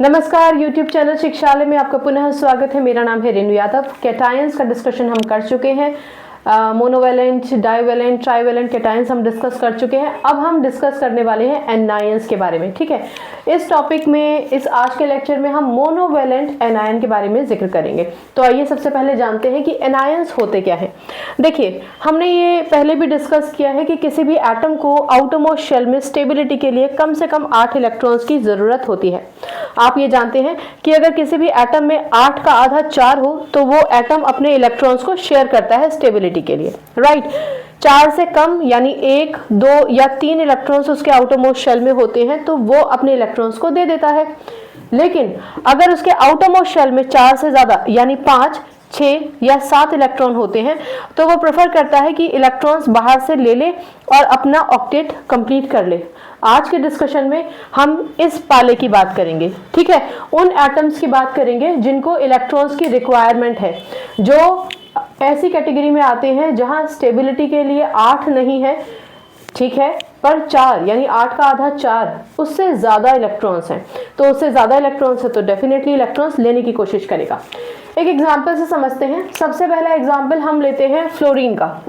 नमस्कार, YouTube channel शिक्षालय में आपका पुनः स्वागत है। मेरा नाम है रेणु यादव। कैटायंस का डिस्कशन हम कर चुके हैं। मोनोवेलेंट, डाइवेलेंट, ट्राइवेलेंट कैटायंस हम डिस्कस कर चुके हैं। अब हम डिस्कस करने वाले हैं एनायंस के बारे में। ठीक है, इस टॉपिक में, इस आज के लेक्चर में हम मोनोवेलेंट एनायन के बारे में जिक्र करेंगे। तो आइए सबसे पहले जानते हैं कि एनायंस होते क्या हैं। देखिए, हमने ये पहले भी डिस्कस किया है कि किसी भी एटम को आउटरमोस्ट शेल में स्टेबिलिटी के लिए कम से कम 8 इलेक्ट्रॉन्स की जरूरत होती है। आप ये जानते हैं कि अगर किसी भी एटम में 8 का आधा 4 हो तो वो एटम अपने इलेक्ट्रॉन्स को शेयर करता है स्टेबिलिटी के लिए, राइट। 4 से कम यानी 1, 2 या 3 इलेक्ट्रॉन्स उसके आउटरमोस्ट शेल में होते हैं तो वो अपने इलेक्ट्रॉन्स को दे देता है। लेकिन अगर उसके आउटरमोस्ट शेल में 4 से ज्यादा यानी 5, 6 या 7 इलेक्ट्रॉन होते हैं तो वो प्रेफर करता है कि इलेक्ट्रॉन्स बाहर से ले ले और अपना ऑक्टेट कंप्लीट कर ले। आज के डिस्कशन में हम इस पाले की बात करेंगे, ठीक है। उन एटम्स की बात करेंगे जिनको इलेक्ट्रॉन्स की रिक्वायरमेंट है, जो ऐसी कैटेगरी में आते हैं जहां स्टेबिलिटी के लिए 8 नहीं है, ठीक है, पर 4 यानी 8 का आधा 4, उससे ज्यादा इलेक्ट्रॉन्स हैं। तो उससे ज्यादा इलेक्ट्रॉन्स है तो डेफिनेटली इलेक्ट्रॉन्स लेने की कोशिश करेगा। एक एग्जांपल से समझते हैं। सबसे पहला एग्जांपल हम लेते हैं फ्लोरीन का,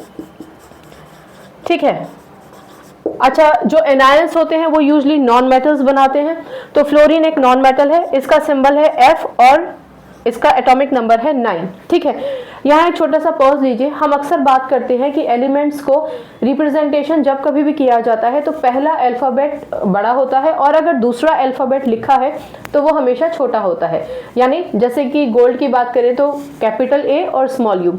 ठीक है। अच्छा, जो एनायंस होते हैं वो यूजली नॉन मेटल्स बनाते हैं। तो फ्लोरीन एक नॉन मेटल है, इसका सिंबल है F और इसका एटॉमिक नंबर है 9, ठीक है। यहाँ एक छोटा सा पॉज लीजिए। हम अक्सर बात करते हैं कि एलिमेंट्स को रिप्रेजेंटेशन जब कभी भी किया जाता है तो पहला अल्फाबेट बड़ा होता है और अगर दूसरा अल्फाबेट लिखा है तो वो हमेशा छोटा होता है। यानी जैसे कि गोल्ड की बात करें तो कैपिटल A और स्मॉल u।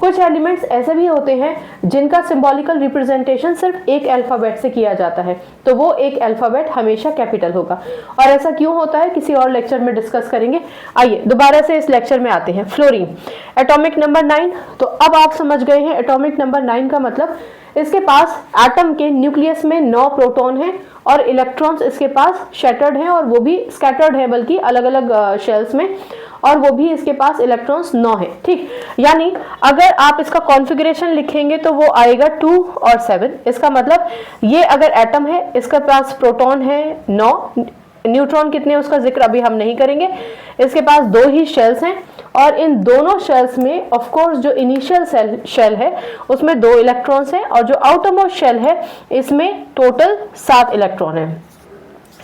कुछ एलिमेंट्स ऐसे भी होते हैं जिनका सिंबॉलिकल रिप्रेजेंटेशन सिर्फ एक अल्फाबेट से किया जाता है तो वो एक अल्फाबेट हमेशा कैपिटल होगा। और ऐसा क्यों होता है किसी और लेक्चर में डिस्कस करेंगे। आइए दोबारा से इस लेक्चर में आते हैं। Fluorine atomic number 9। तो अब आप समझ गए हैं एटॉमिक नंबर 9 का मतलब इसके पास एटम के न्यूक्लियस में 9 प्रोटॉन हैं और इलेक्ट्रॉन्स इसके पास शैटर्ड हैं और वो भी स्कैटर्ड है, बल्कि अलग अलग शेल्स में, और वो भी इसके पास इलेक्ट्रॉन्स 9 है, ठीक। यानी अगर आप इसका कॉन्फ़िगरेशन लिखेंगे तो वो आएगा 2 और 7। इसका मतलब ये अगर एटम है, इसके पास प्रोटॉन है 9, न्यूट्रॉन कितने उसका जिक्र अभी हम नहीं करेंगे। इसके पास 2 ही शेल्स हैं और इन दोनों शेल्स में ऑफ कोर्स जो इनिशियल शेल है उसमें 2 इलेक्ट्रॉन्स हैं और जो आउटरमोस्ट शेल है इसमें टोटल 7 इलेक्ट्रॉन है,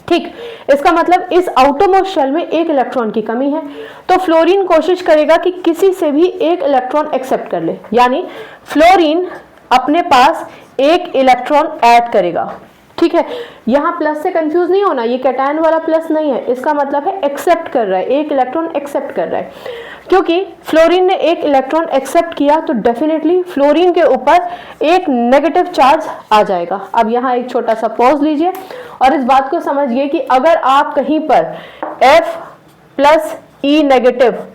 ठीक। इसका मतलब इस आउटरमोस्ट शेल में 1 इलेक्ट्रॉन की कमी है। तो फ्लोरीन कोशिश करेगा कि किसी से भी 1 इलेक्ट्रॉन एक्सेप्ट कर ले, यानी फ्लोरीन अपने पास 1 इलेक्ट्रॉन ऐड करेगा, ठीक है। यहाँ प्लस से कंफ्यूज नहीं होना, ये कैटायन वाला प्लस नहीं है, इसका मतलब है एक्सेप्ट कर रहा है, 1 इलेक्ट्रॉन एक्सेप्ट कर रहा है। क्योंकि फ्लोरीन ने 1 इलेक्ट्रॉन एक्सेप्ट किया तो डेफिनेटली फ्लोरीन के ऊपर एक नेगेटिव चार्ज आ जाएगा। अब यहाँ एक छोटा सा पॉज लीजिए और इस बात को समझिए कि अगर आप कहीं पर F+E नेगेटिव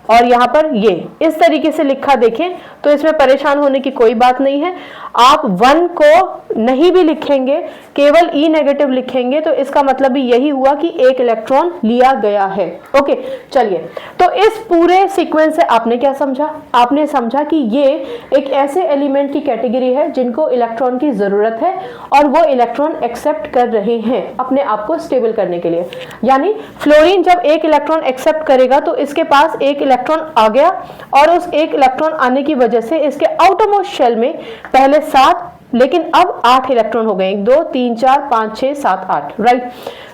और यहाँ पर ये इस तरीके से लिखा देखें तो इसमें परेशान होने की कोई बात नहीं है। आप 1 को नहीं भी लिखेंगे, केवल E नेगेटिव लिखेंगे तो इसका मतलब भी यही हुआ कि 1 इलेक्ट्रॉन लिया गया है। ओके, चलिए, तो इस पूरे सीक्वेंस से आपने क्या समझा? आपने समझा कि ये एक ऐसे एलिमेंट की कैटेगरी है जिनको इलेक्ट्रॉन की जरूरत है और वो इलेक्ट्रॉन एक्सेप्ट कर रहे हैं अपने आप को स्टेबल करने के लिए। यानी फ्लोरीन जब 1 इलेक्ट्रॉन एक्सेप्ट करेगा तो इसके पास 1 इलेक्ट्रॉन आ गया और उस 1 इलेक्ट्रॉन आने की वजह से इसके आउटरमोस्ट शेल में पहले 7 लेकिन अब 8 इलेक्ट्रॉन हो गए, 1 2 3 4 5 6 7 8, राइट।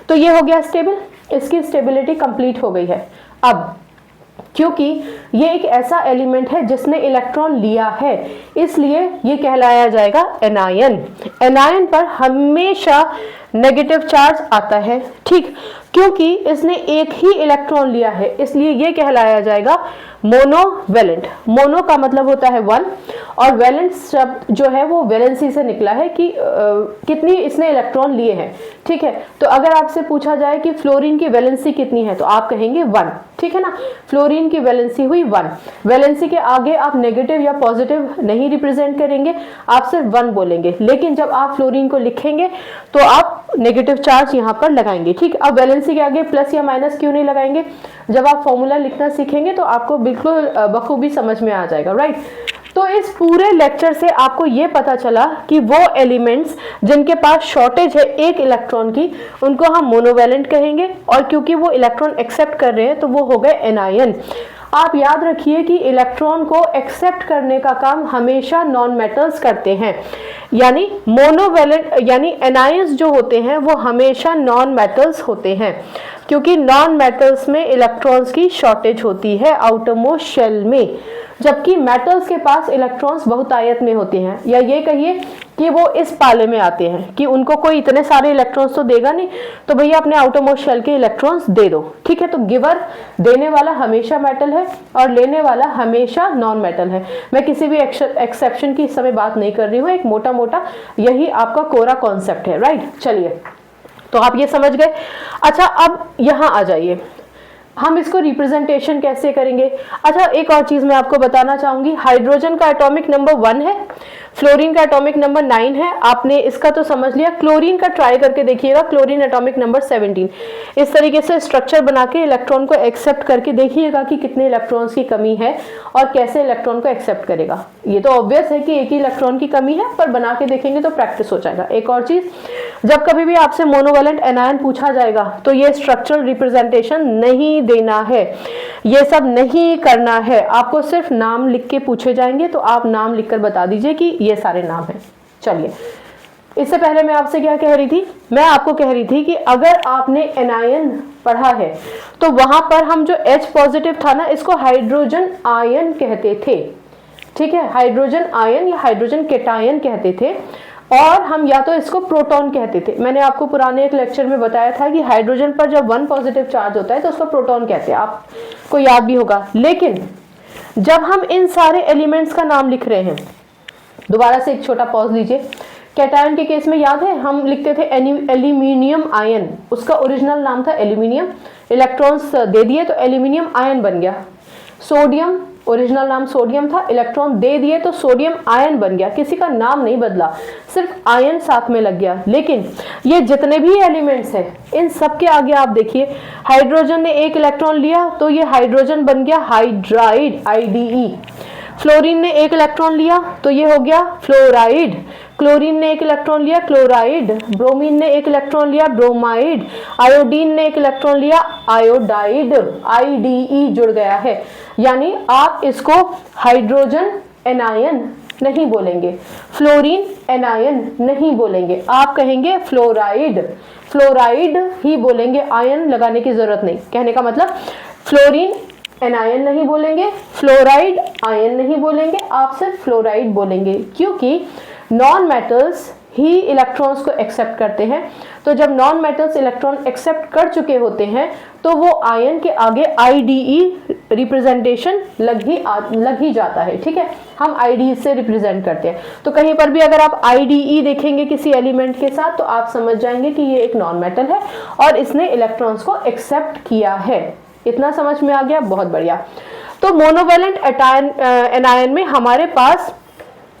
तो ये हो गया स्टेबल, इसकी स्टेबिलिटी कंप्लीट हो गई है। अब क्योंकि ये एक ऐसा एलिमेंट है जिसने इलेक्ट्रॉन लिया है इसलिए ये कहलाया जाएगा एनायन। एनायन पर हमेशा नेगेटिव चार्ज आता है, ठीक, क्योंकि इसने एक ही इलेक्ट्रॉन लिया है इसलिए ये कहलाया जाएगा मोनोवेलेंट। मोनो का मतलब होता है 1 और वैलेंट शब्द जो है वो वैलेंसी से निकला है कि कितनी इसने इलेक्ट्रॉन लिए हैं, ठीक है। तो अगर आपसे पूछा जाए कि फ्लोरीन की वैलेंसी कितनी है तो आप कहेंगे 1, ठीक है ना। फ्लोरीन की वैलेंसी हुई 1। वैलेंसी के आगे आप नेगेटिव या पॉजिटिव नहीं रिप्रेजेंट करेंगे, आप सिर्फ 1 बोलेंगे। लेकिन जब आप फ्लोरीन को लिखेंगे तो आप नेगेटिव चार्ज यहाँ पर लगाएंगे, ठीक। अब वैलेंसी के आगे प्लस या माइनस क्यों नहीं लगाएंगे? जब आप फॉर्मूला लिखना सीखेंगे तो आपको बिल्कुल बखूबी समझ में आ जाएगा, राइट। तो इस पूरे लेक्चर से आपको ये पता चला कि वो एलिमेंट्स जिनके पास शॉर्टेज है एक इलेक्ट्रॉन की, उनको हम मोनोवैलेंट कहेंगे, और क्योंकि वो इलेक्ट्रॉन एक्सेप्ट कर रहे हैं तो वो हो गए एनायन। आप याद रखिए कि इलेक्ट्रॉन को एक्सेप्ट करने का काम हमेशा नॉन मेटल्स करते हैं, यानी मोनोवैलेंट यानी एनायंस जो होते हैं वो हमेशा नॉन मेटल्स होते हैं, क्योंकि नॉन मेटल्स में इलेक्ट्रॉन्स की शॉर्टेज होती है आउटर मोस्ट शेल में, जबकि मेटल्स के पास इलेक्ट्रॉन्स बहुतायत में होते हैं, या ये कहिए कि वो इस पाले में आते हैं कि उनको कोई इतने सारे इलेक्ट्रॉन्स तो देगा नहीं, तो भैया अपने आउटर मोस्ट शेल के इलेक्ट्रॉन्स दे दो, ठीक है। तो गिवर देने वाला हमेशा मेटल है और लेने वाला हमेशा नॉन मेटल है। मैं किसी भी एक्सेप्शन की इस समय बात नहीं कर रही हूँ, एक मोटा मोटा यही आपका कोरा कॉन्सेप्ट है, राइट। चलिए, तो आप ये समझ गए। अच्छा, अब यहाँ आ जाइए, हम इसको रिप्रेजेंटेशन कैसे करेंगे। अच्छा, एक और चीज मैं आपको बताना चाहूंगी, हाइड्रोजन का एटॉमिक नंबर 1 है, फ्लोरीन का एटॉमिक नंबर 9 है, आपने इसका तो समझ लिया। क्लोरीन का ट्राई करके देखिएगा, क्लोरीन एटॉमिक नंबर 17। इस तरीके से स्ट्रक्चर बना के इलेक्ट्रॉन को एक्सेप्ट करके देखिएगा कि कितने इलेक्ट्रॉन्स की कमी है और कैसे इलेक्ट्रॉन को एक्सेप्ट करेगा। ये तो ऑब्वियस है कि एक ही इलेक्ट्रॉन की कमी है, पर बना के देखेंगे तो प्रैक्टिस हो जाएगा। एक और चीज, जब कभी भी आपसे मोनोवैलेंट एनायन पूछा जाएगा तो ये स्ट्रक्चरल रिप्रेजेंटेशन नहीं देना है, ये सब नहीं करना है, आपको सिर्फ नाम लिख के पूछे जाएंगे, तो आप नाम लिखकर बता दीजिए कि ये सारे नाम हैं। चलिए, इससे पहले मैं आपसे क्या कह रही थी, मैं आपको कह रही थी कि अगर आपने एनायन पढ़ा है तो वहां पर हम जो H पॉजिटिव था ना, इसको हाइड्रोजन आयन कहते थे, ठीक है, हाइड्रोजन आयन या हाइड्रोजन केटायन कहते थे, और हम या तो इसको प्रोटॉन कहते थे। मैंने आपको पुराने एक लेक्चर में बताया था कि हाइड्रोजन पर जब 1 पॉजिटिव चार्ज होता है तो उसको प्रोटॉन कहते हैं, आपको याद भी होगा। लेकिन जब हम इन सारे एलिमेंट्स का नाम लिख रहे हैं, दोबारा से एक छोटा पॉज लीजिए। कैटायन के केस में याद है हम लिखते थे एल्यूमिनियम आयन, उसका ओरिजिनल नाम था एल्यूमिनियम, इलेक्ट्रॉन्स दे दिए तो एल्यूमिनियम आयन बन गया। सोडियम, ओरिजिनल नाम सोडियम था, इलेक्ट्रॉन दे दिए तो सोडियम आयन बन गया, किसी का नाम नहीं बदला, सिर्फ आयन साथ में लग गया। लेकिन ये जितने भी एलिमेंट्स हैं, इन सब के आगे आप देखिए, हाइड्रोजन ने एक इलेक्ट्रॉन लिया तो ये हाइड्रोजन बन गया हाइड्राइड, IDE। फ्लोरीन ने एक इलेक्ट्रॉन लिया तो ये हो गया फ्लोराइड, क्लोरीन ने एक इलेक्ट्रॉन लिया क्लोराइड, ब्रोमीन ने एक इलेक्ट्रॉन लिया ब्रोमाइड, आयोडीन ने एक इलेक्ट्रॉन लिया आयोडाइड, IDE जुड़ गया है। यानी आप इसको हाइड्रोजन एनायन नहीं बोलेंगे, फ्लोरीन एनायन नहीं बोलेंगे, आप कहेंगे फ्लोराइड, फ्लोराइड ही बोलेंगे, आयन लगाने की जरूरत नहीं। कहने का मतलब फ्लोरीन एनायन नहीं बोलेंगे, फ्लोराइड आयन नहीं बोलेंगे, आप सिर्फ फ्लोराइड बोलेंगे, क्योंकि नॉन मेटल्स ही इलेक्ट्रॉन्स को एक्सेप्ट करते हैं। तो जब नॉन मेटल्स इलेक्ट्रॉन एक्सेप्ट कर चुके होते हैं तो वो आयन के आगे IDE रिप्रेजेंटेशन लग ही जाता है, ठीक है, हम IDE से रिप्रेजेंट करते हैं। तो कहीं पर भी अगर आप IDE देखेंगे किसी एलिमेंट के साथ तो आप समझ जाएंगे कि ये एक नॉन मेटल है और इसने इलेक्ट्रॉन्स को एक्सेप्ट किया है। इतना समझ में आ गया, बहुत बढ़िया। तो मोनोवैलेंट एनायन में हमारे पास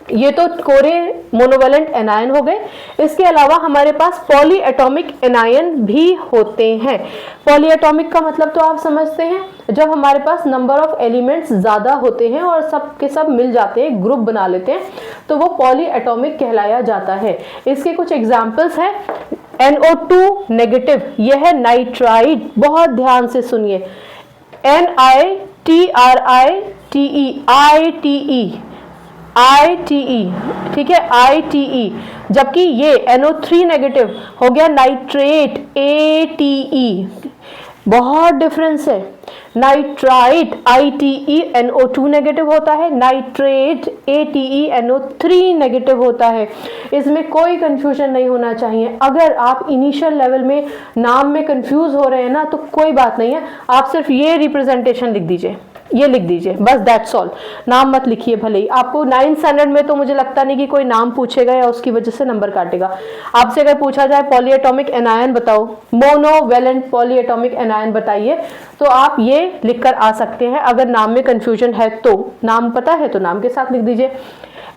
ये तो कोरे मोनोवैलेंट एनायन हो गए, इसके अलावा हमारे पास पॉली एटॉमिक एनायन भी होते हैं। पॉली एटॉमिक का मतलब तो आप समझते हैं, जब हमारे पास नंबर ऑफ एलिमेंट्स ज़्यादा होते हैं और सब के सब मिल जाते हैं, ग्रुप बना लेते हैं, तो वो पॉली एटॉमिक कहलाया जाता है। इसके कुछ एग्जाम्पल्स हैं, NO2 नेगेटिव, यह है नाइट्राइड, बहुत ध्यान से सुनिए, ITE, ठीक है, ITE। जबकि ये NO3 नेगेटिव हो गया नाइट्रेट, ATE, बहुत डिफरेंस है। नाइट्राइट ITE NO2 नेगेटिव होता है, नाइट्रेट ATE NO3 नेगेटिव होता है। इसमें कोई कंफ्यूजन नहीं होना चाहिए। अगर आप इनिशियल लेवल में नाम में कंफ्यूज हो रहे हैं ना तो कोई बात नहीं है, आप सिर्फ ये रिप्रेजेंटेशन लिख दीजिए, ये लिख दीजिए बस, दैट्स ऑल। नाम मत लिखिए, भले ही आपको 9th स्टैंडर्ड में तो मुझे लगता नहीं कि कोई नाम पूछेगा या उसकी वजह से नंबर काटेगा। आपसे अगर पूछा जाए पॉलीएटॉमिक एनायन बताओ, मोनोवैलेंट पॉलीएटॉमिक एनायन बताइए, तो आप ये लिखकर आ सकते हैं। अगर नाम में कंफ्यूजन है तो, नाम पता है तो नाम के साथ लिख दीजिए।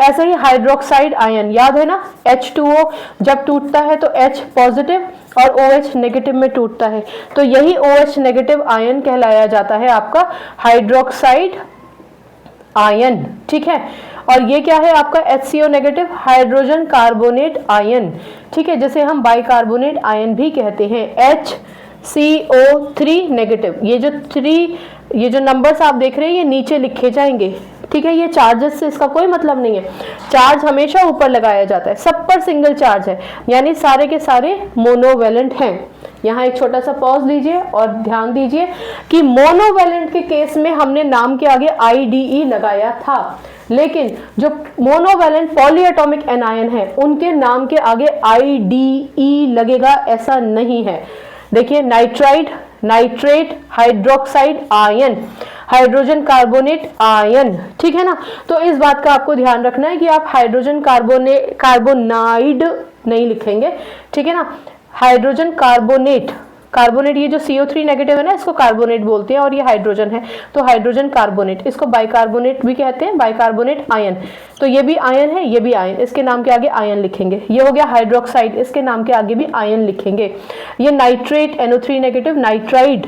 ऐसे ही हाइड्रोक्साइड आयन, याद है ना, H2O जब टूटता है तो H पॉजिटिव और OH नेगेटिव में टूटता है, तो यही OH नेगेटिव आयन कहलाया जाता है आपका हाइड्रोक्साइड आयन, ठीक है। और ये क्या है आपका HCO negative, hydrogen carbonate ion, ठीक है, जिसे हम बाइकार्बोनेट आयन भी कहते हैं, HCO3 नेगेटिव। ये जो नंबर्स आप देख रहे हैं ये नीचे लिखे जाएंगे, ठीक है। ये चार्जेस से इसका कोई मतलब नहीं है, चार्ज हमेशा ऊपर लगाया जाता है, सब पर सिंगल चार्ज है, यानी सारे के सारे मोनोवेलेंट हैं। यहाँ एक छोटा सा पॉज लीजिए और ध्यान दीजिए कि मोनोवेलेंट के केस में हमने नाम के आगे IDE लगाया था, लेकिन जो मोनोवेलेंट पॉलीएटॉमिक एनायन है उनके नाम के आगे IDE लगेगा, ऐसा नहीं है। देखिए nitride, nitrate, hydroxide ion, hydrogen carbonate ion, ठीक है ना। तो इस बात का आपको ध्यान रखना है कि आप हाइड्रोजन कार्बोनाइड नहीं लिखेंगे, ठीक है ना। हाइड्रोजन कार्बोनेट, कार्बोनेट ये जो CO3 नेगेटिव है ना इसको कार्बोनेट बोलते हैं, और ये हाइड्रोजन है तो हाइड्रोजन कार्बोनेट, इसको बाइकार्बोनेट भी कहते हैं, बाइकार्बोनेट आयन। तो ये भी आयन है, ये भी आयन, इसके नाम के आगे आयन लिखेंगे। ये हो गया हाइड्रोक्साइड, इसके नाम के आगे भी आयन लिखेंगे। ये नाइट्रेट NO3 नेगेटिव, नाइट्राइड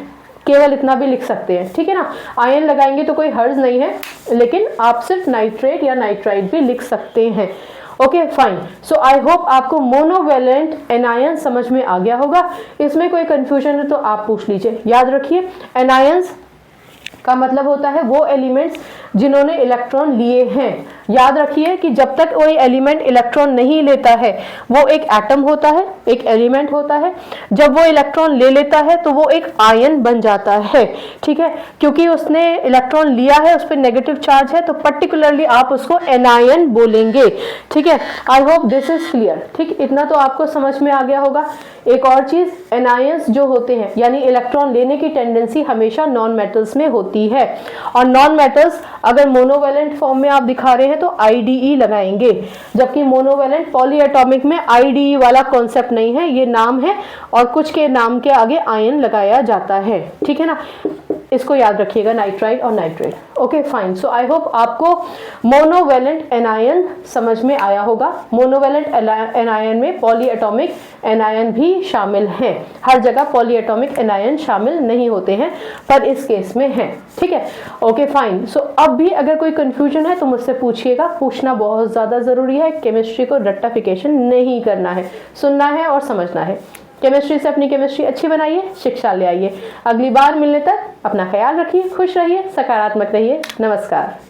केवल इतना भी लिख सकते हैं, ठीक है ना। आयन लगाएंगे तो कोई हर्ज नहीं है, लेकिन आप सिर्फ नाइट्रेट या नाइट्राइड भी लिख सकते हैं। Okay fine. So I hope आपको मोनोवेलेंट एनायन समझ में आ गया होगा। इसमें कोई कंफ्यूजन है तो आप पूछ लीजिए। याद रखिए एनायंस का मतलब होता है वो एलिमेंट्स जिन्होंने इलेक्ट्रॉन लिए हैं। याद रखिए कि जब तक कोई एलिमेंट इलेक्ट्रॉन नहीं लेता है वो एक एटम होता है, एक एलिमेंट होता है। जब वो इलेक्ट्रॉन ले लेता है तो वो एक आयन बन जाता है, ठीक है, क्योंकि उसने इलेक्ट्रॉन लिया है, उस पर नेगेटिव चार्ज है, तो पर्टिकुलरली आप उसको एनायन बोलेंगे, ठीक है। I hope this is clear, ठीक, इतना तो आपको समझ में आ गया होगा। एक और चीज, एनायंस जो होते हैं यानी इलेक्ट्रॉन लेने की टेंडेंसी हमेशा नॉन मेटल्स में होती है, और नॉन मेटल्स अगर मोनोवेलेंट फॉर्म में आप दिखा रहे हैं तो IDE लगाएंगे, जबकि मोनोवेलेंट पॉलीएटॉमिक में IDE वाला कॉन्सेप्ट नहीं है, ये नाम है और कुछ के नाम के आगे आयन लगाया जाता है, ठीक है ना। इसको याद रखिएगा, नाइट्राइड और nitrate. Okay fine. So I hope आपको मोनोवेलेंट एनायन समझ में आया होगा। मोनोवेलेंट एनायन में पॉलीएटॉमिक एनायन भी शामिल हैं, हर जगह पॉलीएटॉमिक एनायन शामिल नहीं होते हैं, पर इस केस में हैं, ठीक है। Okay fine. सो अब भी अगर कोई कंफ्यूजन है तो मुझसे पूछिएगा, पूछना बहुत ज़्यादा ज़रूरी है। केमिस्ट्री को रट्टाफिकेशन नहीं करना है, सुनना है और समझना है। केमिस्ट्री से अपनी केमिस्ट्री अच्छी बनाइए, शिक्षा ले आइए। अगली बार मिलने तक अपना ख्याल रखिए, खुश रहिए, सकारात्मक रहिए। नमस्कार।